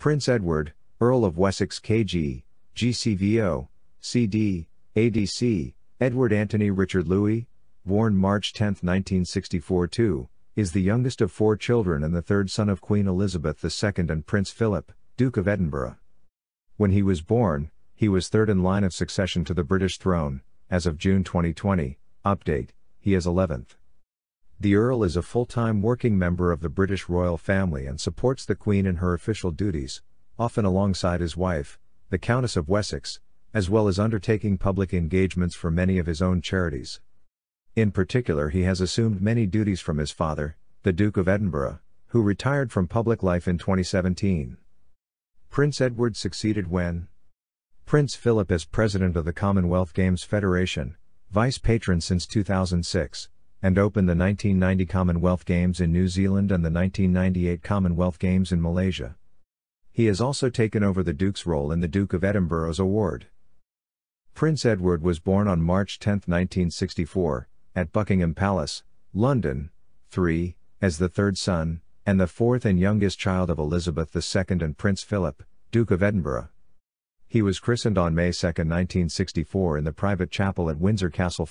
Prince Edward, Earl of Wessex KG, GCVO, CD, ADC, Edward Antony Richard Louis, born March 10, 1964 2, is the youngest of 4 children and the third son of Queen Elizabeth II and Prince Philip, Duke of Edinburgh. When he was born, he was third in line of succession to the British throne. As of June 2020, update, he is 11th. The Earl is a full-time working member of the British royal family and supports the Queen in her official duties, often alongside his wife, the Countess of Wessex, as well as undertaking public engagements for many of his own charities. In particular, he has assumed many duties from his father, the Duke of Edinburgh, who retired from public life in 2017. Prince Edward succeeded when Prince Philip as President of the Commonwealth Games Federation, vice-patron since 2006, and opened the 1990 Commonwealth Games in New Zealand and the 1998 Commonwealth Games in Malaysia. He has also taken over the Duke's role in the Duke of Edinburgh's award. Prince Edward was born on March 10, 1964, at Buckingham Palace, London, as the third son, and the fourth and youngest child of Elizabeth II and Prince Philip, Duke of Edinburgh. He was christened on May 2, 1964 in the private chapel at Windsor Castle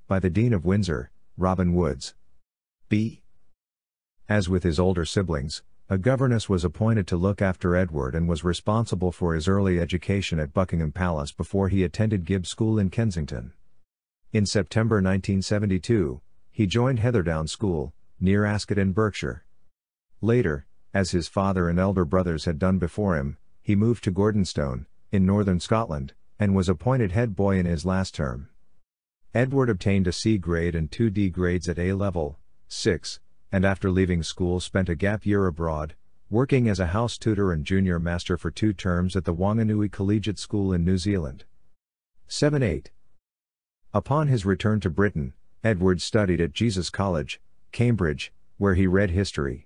by the Dean of Windsor, Robin Woods. As with his older siblings, a governess was appointed to look after Edward and was responsible for his early education at Buckingham Palace before he attended Gibbs School in Kensington. In September 1972, he joined Heatherdown School, near Ascot in Berkshire. Later, as his father and elder brothers had done before him, he moved to Gordonstone, in northern Scotland, and was appointed head boy in his last term. Edward obtained a C grade and 2 D grades at A-level, 6, and after leaving school spent a gap year abroad, working as a house tutor and junior master for 2 terms at the Wanganui Collegiate School in New Zealand. 7-8. Upon his return to Britain, Edward studied at Jesus College, Cambridge, where he read history.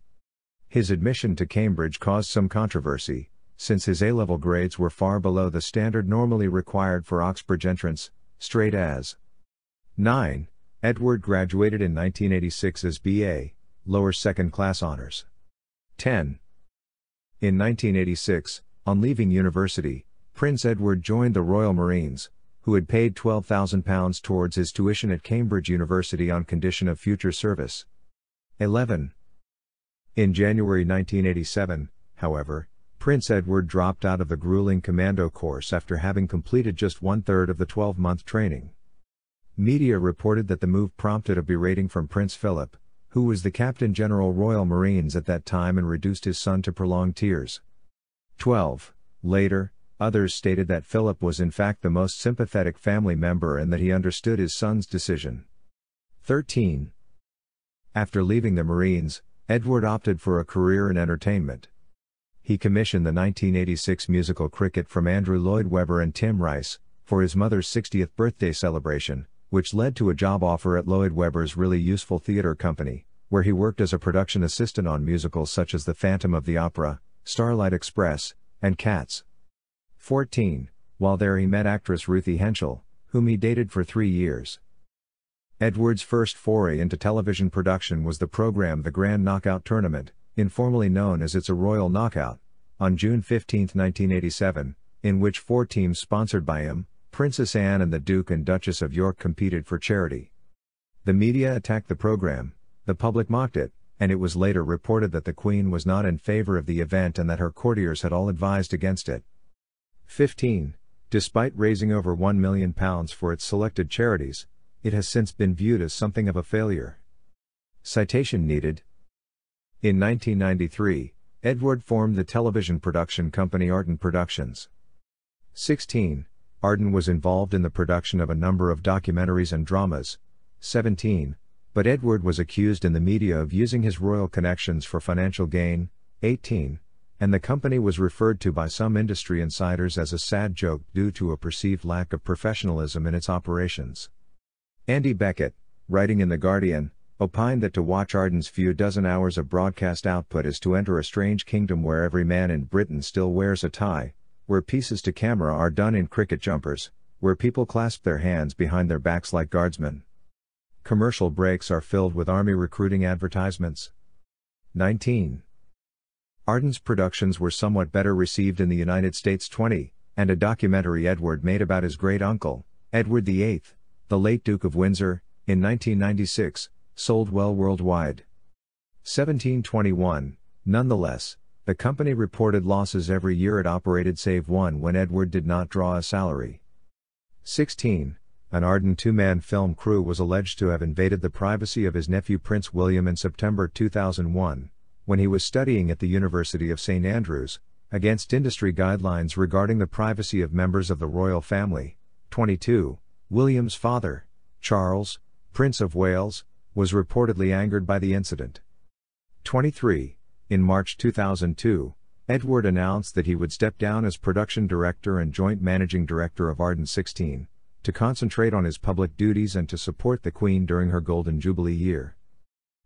His admission to Cambridge caused some controversy, since his A-level grades were far below the standard normally required for Oxbridge entrance, straight A's. 9. Edward graduated in 1986 as B.A., lower second-class honors. 10. In 1986, on leaving university, Prince Edward joined the Royal Marines, who had paid £12,000 towards his tuition at Cambridge University on condition of future service. 11. In January 1987, however, Prince Edward dropped out of the grueling commando course after having completed just 1/3 of the 12-month training. Media reported that the move prompted a berating from Prince Philip, who was the Captain General Royal Marines at that time and reduced his son to prolonged tears. 12. Later, others stated that Philip was in fact the most sympathetic family member and that he understood his son's decision. 13. After leaving the Marines, Edward opted for a career in entertainment. He commissioned the 1986 musical Cricket from Andrew Lloyd Webber and Tim Rice, for his mother's 60th birthday celebration, which led to a job offer at Lloyd Webber's Really Useful Theatre Company, where he worked as a production assistant on musicals such as The Phantom of the Opera, Starlight Express, and Cats. 14. While there he met actress Ruthie Henschel, whom he dated for 3 years. Edward's first foray into television production was the program The Grand Knockout Tournament, informally known as It's a Royal Knockout, on June 15, 1987, in which 4 teams sponsored by him, Princess Anne and the Duke and Duchess of York competed for charity. The media attacked the program, the public mocked it, and it was later reported that the Queen was not in favor of the event and that her courtiers had all advised against it. 15. Despite raising over £1 million for its selected charities, it has since been viewed as something of a failure. Citation needed. In 1993, Edward formed the television production company Arden Productions. 16. Arden was involved in the production of a number of documentaries and dramas. 17. But Edward was accused in the media of using his royal connections for financial gain. 18. And the company was referred to by some industry insiders as a sad joke due to a perceived lack of professionalism in its operations. Andy Beckett, writing in The Guardian, opined that to watch Arden's few dozen hours of broadcast output is to enter a strange kingdom where every man in Britain still wears a tie, where pieces to camera are done in cricket jumpers, where people clasp their hands behind their backs like guardsmen. Commercial breaks are filled with army recruiting advertisements. 19. Arden's productions were somewhat better received in the United States. 20, and a documentary Edward made about his great-uncle, Edward VIII, the late Duke of Windsor, in 1996, sold well worldwide. 1721, nonetheless, the company reported losses every year it operated save one when Edward did not draw a salary. 16, an Arden two-man film crew was alleged to have invaded the privacy of his nephew Prince William in September 2001, when he was studying at the University of St. Andrews, against industry guidelines regarding the privacy of members of the royal family. 22, William's father, Charles, Prince of Wales, was reportedly angered by the incident. 23, in March 2002, Edward announced that he would step down as production director and joint managing director of Arden. 16, to concentrate on his public duties and to support the Queen during her Golden Jubilee year.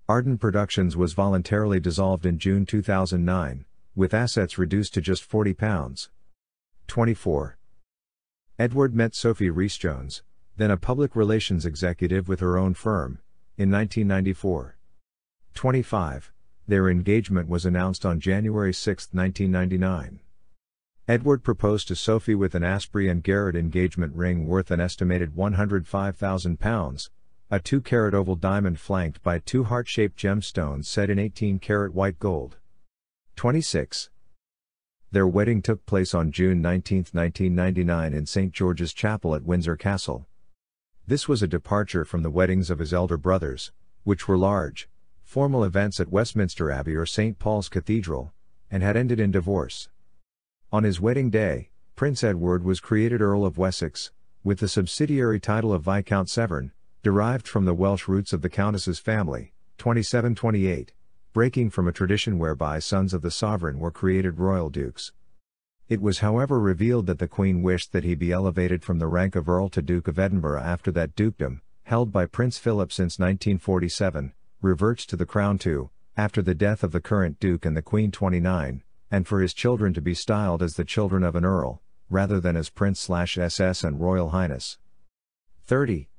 Arden Productions was voluntarily dissolved in June 2009, with assets reduced to just £40. 24. Edward met Sophie Rhys-Jones, then a public relations executive with her own firm, in 1994. 25. Their engagement was announced on January 6, 1999. Edward proposed to Sophie with an Asprey and Garrett engagement ring worth an estimated £105,000, a 2-carat oval diamond flanked by 2 heart-shaped gemstones set in 18-carat white gold. 26. Their wedding took place on June 19, 1999 in St. George's Chapel at Windsor Castle. This was a departure from the weddings of his elder brothers, which were large, formal events at Westminster Abbey or St. Paul's Cathedral, and had ended in divorce. On his wedding day, Prince Edward was created Earl of Wessex, with the subsidiary title of Viscount Severn, derived from the Welsh roots of the Countess's family. 2728, breaking from a tradition whereby sons of the sovereign were created royal dukes. It was however revealed that the Queen wished that he be elevated from the rank of Earl to Duke of Edinburgh after that dukedom, held by Prince Philip since 1947, reverts to the crown too, after the death of the current Duke and the Queen. 29, and for his children to be styled as the children of an Earl, rather than as Prince/SS and Royal Highness. 30.